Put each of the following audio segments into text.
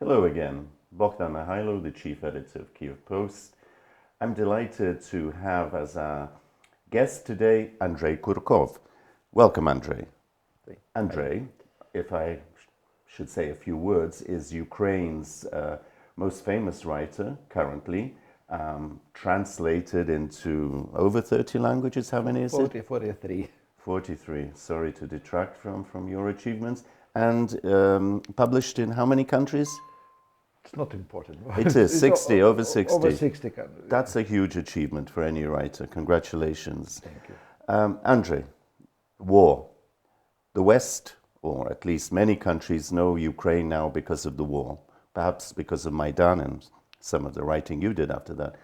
Hello again, Bohdan Nahaylo, the chief editor of Kyiv Post. I'm delighted to have as our guest today Andrey Kurkov. Welcome, Andrey. Andrey, if I should say a few words, is Ukraine's most famous writer currently, translated into over 30 languages. How many is it? 43. 43. Sorry to detract from your achievements. And published in how many countries? It's not important. It is 60, over 60. Over 60 countries. That's a huge achievement for any writer. Congratulations. Thank you. Andrey, war. The West, or at least many countries, know Ukraine now because of the war, perhaps because of Maidan and some of the writing you did after that.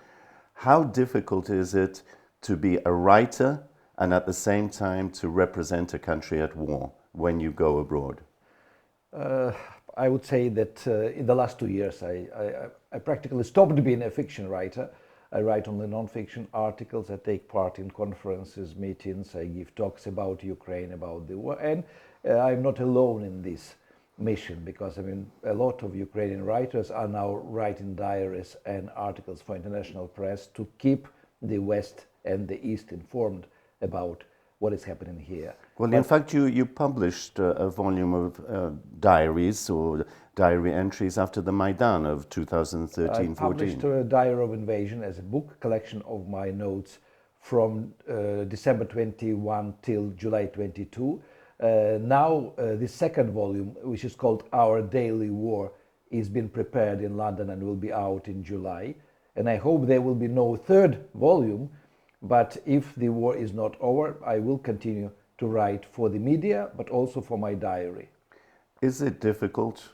How difficult is it to be a writer and at the same time to represent a country at war when you go abroad? I would say that in the last 2 years I practically stopped being a fiction writer. I write only non-fiction articles, I take part in conferences, meetings, I give talks about Ukraine, about the war, and I'm not alone in this mission because a lot of Ukrainian writers are now writing diaries and articles for international press to keep the West and the East informed about what is happening here. Well, in fact, you published a volume of diaries or diary entries after the Maidan of 2013-14. I published a Diary of Invasion as a book collection of my notes from December 21 till July 22. Now the second volume, which is called Our Daily War, is being prepared in London and will be out in July. And I hope there will be no third volume, but if the war is not over, I will continue to write for the media, but also for my diary. Is it difficult?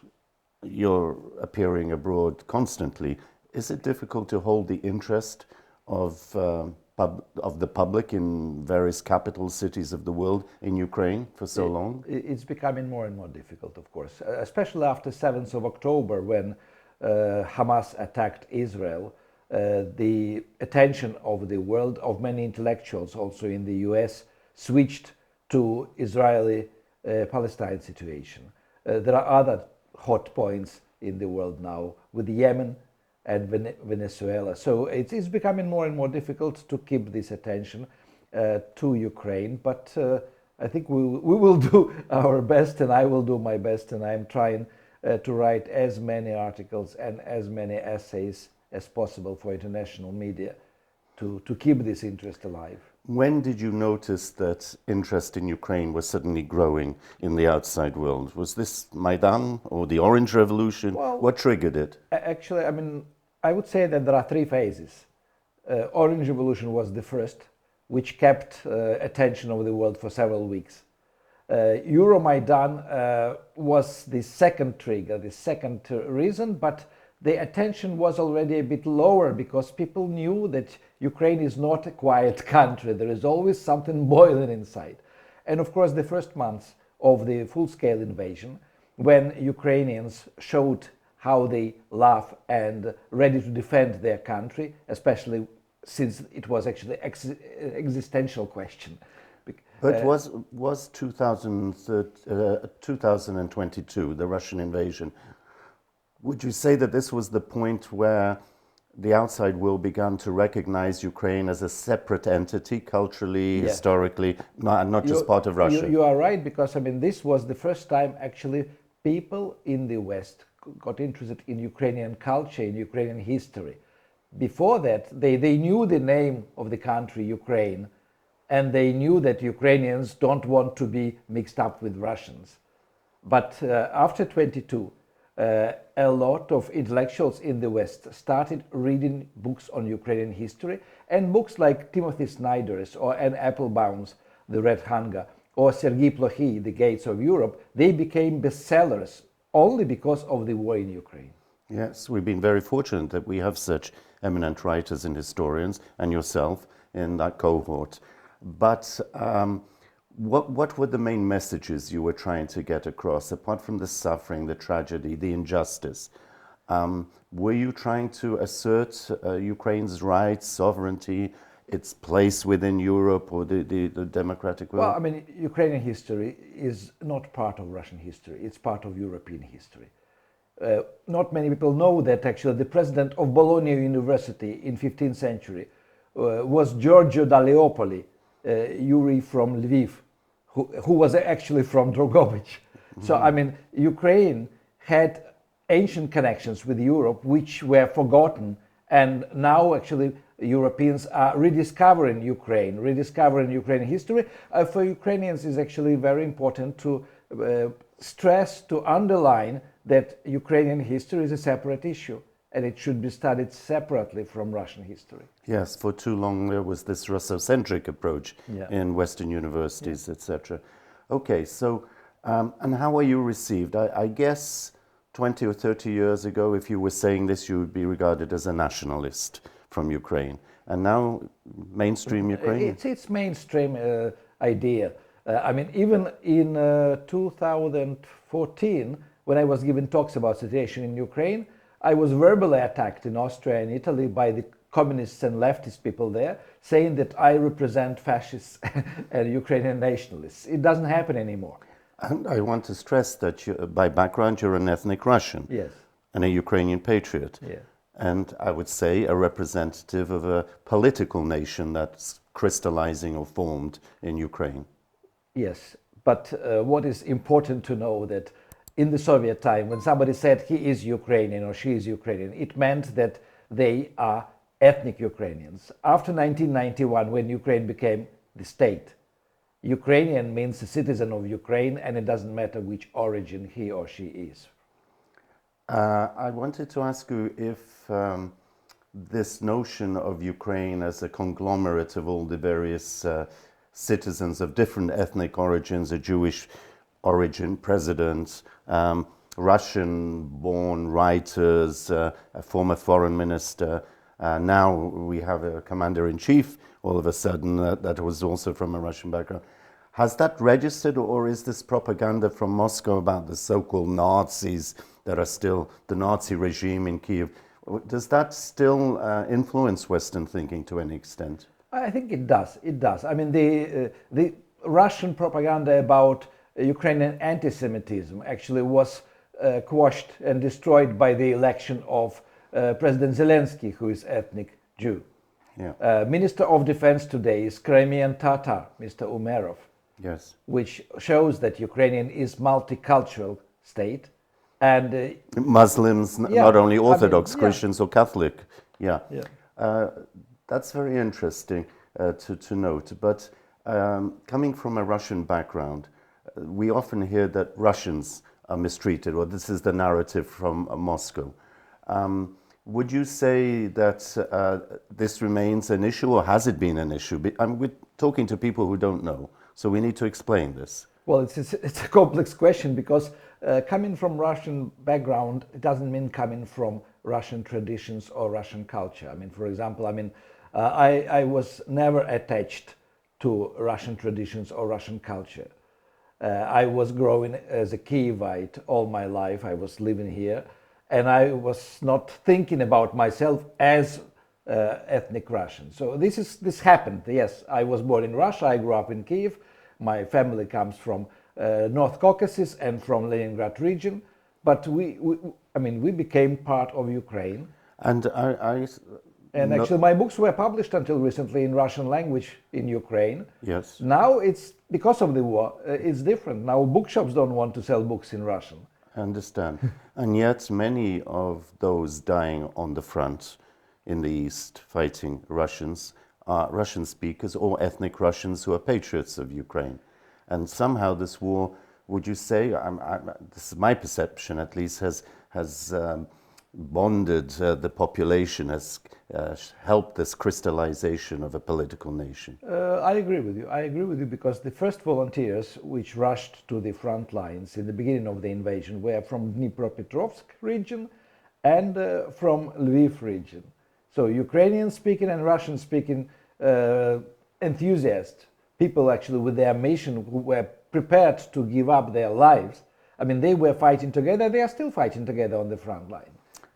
You're appearing abroad constantly. Is it difficult to hold the interest of the public in various capital cities of the world in Ukraine for so long? It's becoming more and more difficult, of course, especially after 7th of October when Hamas attacked Israel. The attention of the world, of many intellectuals also in the US, switched to Israeli-Palestine situation. There are other hot points in the world now with Yemen and Venezuela. So it's becoming more and more difficult to keep this attention to Ukraine. But I think we will do our best, and I will do my best, and I'm trying to write as many articles and as many essays as possible for international media to keep this interest alive. When did you notice that interest in Ukraine was suddenly growing in the outside world? Was this Maidan or the Orange Revolution? Well, what triggered it? Actually, I would say that there are three phases. Orange Revolution was the first, which kept attention of the world for several weeks. Euromaidan was the second trigger, the second reason, but the attention was already a bit lower because people knew that Ukraine is not a quiet country. There is always something boiling inside. And of course, the first months of the full-scale invasion, when Ukrainians showed how they love and ready to defend their country, especially since it was actually existential question. But was 2022, the Russian invasion, would you say that this was the point where the outside world began to recognize Ukraine as a separate entity, culturally, yes, historically, not just part of Russia? You are right, because this was the first time actually people in the West got interested in Ukrainian culture, in Ukrainian history. Before that, they knew the name of the country, Ukraine, and they knew that Ukrainians don't want to be mixed up with Russians. But after 22, a lot of intellectuals in the West started reading books on Ukrainian history, and books like Timothy Snyder's or Anne Applebaum's The Red Hunger or Sergei Plokhy, The Gates of Europe, they became bestsellers only because of the war in Ukraine. Yes, we've been very fortunate that we have such eminent writers and historians, and yourself in that cohort. But what were the main messages you were trying to get across, apart from the suffering, the tragedy, the injustice? Were you trying to assert Ukraine's rights, sovereignty, its place within Europe or the democratic world? Well, Ukrainian history is not part of Russian history. It's part of European history. Not many people know that actually the president of Bologna University in 15th century was Giorgio da Leopoli, Yuri from Lviv, who was actually from Drogovic. So, I mean, Ukraine had ancient connections with Europe which were forgotten, and now actually Europeans are rediscovering Ukrainian history. For Ukrainians, it's actually very important to stress, to underline that Ukrainian history is a separate issue and it should be studied separately from Russian history. Yes, for too long there was this Russocentric approach in Western universities, etc. Okay, so, and how were you received? I guess 20 or 30 years ago, if you were saying this, you would be regarded as a nationalist from Ukraine. And now, mainstream Ukrainian? It's mainstream idea. I mean, even in 2014, when I was giving talks about situation in Ukraine, I was verbally attacked in Austria and Italy by the communists and leftist people there, saying that I represent fascists and Ukrainian nationalists. It doesn't happen anymore. And I want to stress that by background you're an ethnic Russian. Yes. And a Ukrainian patriot. Yeah. And I would say a representative of a political nation that's crystallizing or formed in Ukraine. Yes, but what is important to know that in the Soviet time, when somebody said he is Ukrainian or she is Ukrainian, it meant that they are ethnic Ukrainians. After 1991, when Ukraine became the state, Ukrainian means a citizen of Ukraine, and it doesn't matter which origin he or she is. I wanted to ask you if this notion of Ukraine as a conglomerate of all the various citizens of different ethnic origins, a Jewish origin president, Russian-born writers, a former foreign minister, now we have a commander-in-chief all of a sudden that was also from a Russian background. Has that registered, or is this propaganda from Moscow about the so-called Nazis that are still the Nazi regime in Kyiv? Does that still influence Western thinking to any extent? I think it does. It does. I mean, the Russian propaganda about Ukrainian anti-Semitism actually was quashed and destroyed by the election of President Zelensky, who is ethnic Jew. Yeah. Minister of Defense today is Crimean Tatar, Mr. Umerov. Yes. Which shows that Ukrainian is multicultural state, and Muslims, not only Orthodox Christians or Catholic. Yeah. That's very interesting to note. But coming from a Russian background, we often hear that Russians are mistreated, or this is the narrative from Moscow. Would you say that this remains an issue, or has it been an issue? We're talking to people who don't know, so we need to explain this. Well, it's a complex question, because coming from Russian background, it doesn't mean coming from Russian traditions or Russian culture. I mean, for example, I was never attached to Russian traditions or Russian culture. I was growing as a Kyivite all my life. I was living here, and I was not thinking about myself as ethnic Russian. So this happened. Yes, I was born in Russia. I grew up in Kyiv. My family comes from North Caucasus and from Leningrad region. But we became part of Ukraine. And actually, my books were published until recently in Russian language in Ukraine. Yes. Now it's because of the war. It's different. Now bookshops don't want to sell books in Russian. I understand. And yet many of those dying on the front in the East fighting Russians are Russian speakers or ethnic Russians who are patriots of Ukraine. And somehow this war, would you say, this is my perception at least, has bonded the population, has helped this crystallization of a political nation? I agree with you. I agree with you, because the first volunteers which rushed to the front lines in the beginning of the invasion were from Dnipropetrovsk region and from Lviv region. So Ukrainian-speaking and Russian-speaking enthusiasts, people actually with their mission, who were prepared to give up their lives. I mean, they were fighting together. They are still fighting together on the front line.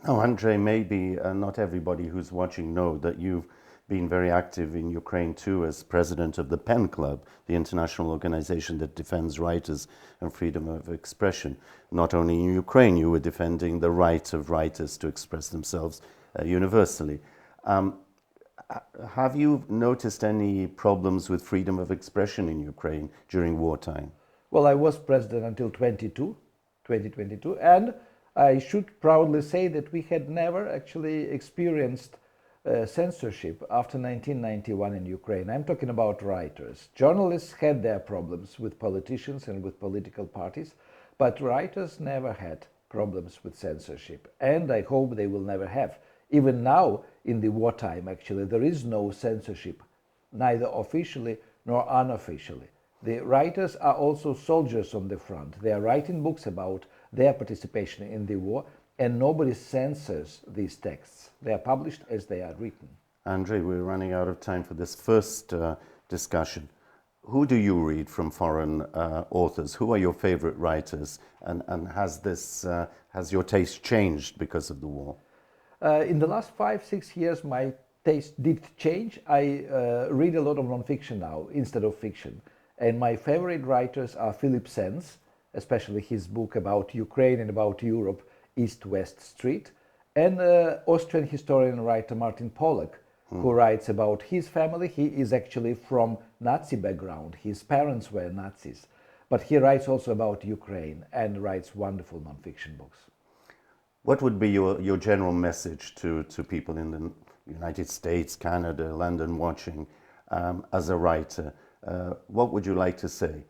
Now, Andrey, maybe not everybody who's watching know that you've been very active in Ukraine too as president of the PEN Club, the international organization that defends writers and freedom of expression. Not only in Ukraine, you were defending the right of writers to express themselves universally. Have you noticed any problems with freedom of expression in Ukraine during wartime? Well, I was president until 2022, and I should proudly say that we had never actually experienced censorship after 1991 in Ukraine. I'm talking about writers. Journalists had their problems with politicians and with political parties, but writers never had problems with censorship, and I hope they will never have. Even now, in the wartime, actually, there is no censorship, neither officially nor unofficially. The writers are also soldiers on the front. They are writing books about their participation in the war, and nobody censors these texts. They are published as they are written. Andrey, we're running out of time for this first discussion. Who do you read from foreign authors? Who are your favorite writers? And has your taste changed because of the war? In the last 5-6 years, my taste did change. I read a lot of nonfiction now instead of fiction. And my favorite writers are Philip Sands, especially his book about Ukraine and about Europe, East-West Street, and Austrian historian and writer Martin Pollack, who writes about his family. He is actually from Nazi background. His parents were Nazis. But he writes also about Ukraine and writes wonderful nonfiction books. What would be your general message to people in the United States, Canada, London watching as a writer? What would you like to say?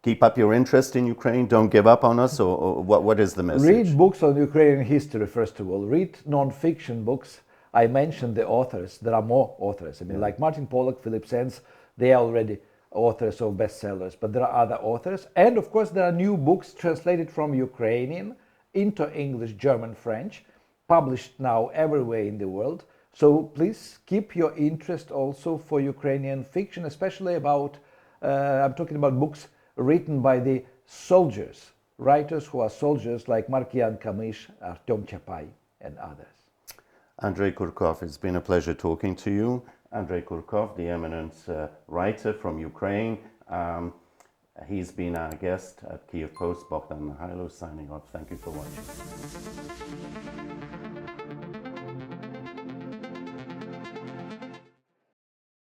Keep up your interest in Ukraine, don't give up on us, or what is the message? Read books on Ukrainian history, first of all. Read non-fiction books. I mentioned the authors. There are more authors. I mean, like Martin Pollack, Philip Sands, they are already authors of bestsellers, but there are other authors. And of course, there are new books translated from Ukrainian into English, German, French, published now everywhere in the world. So please keep your interest also for Ukrainian fiction, especially about, I'm talking about books written by the soldiers, writers who are soldiers like Markian Kamish, Artem Chapai, and others. Andrey Kurkov, it's been a pleasure talking to you. Andrey Kurkov, the eminent writer from Ukraine. He's been our guest at Kyiv Post. Bohdan, Nahaylo signing off. Thank you for watching.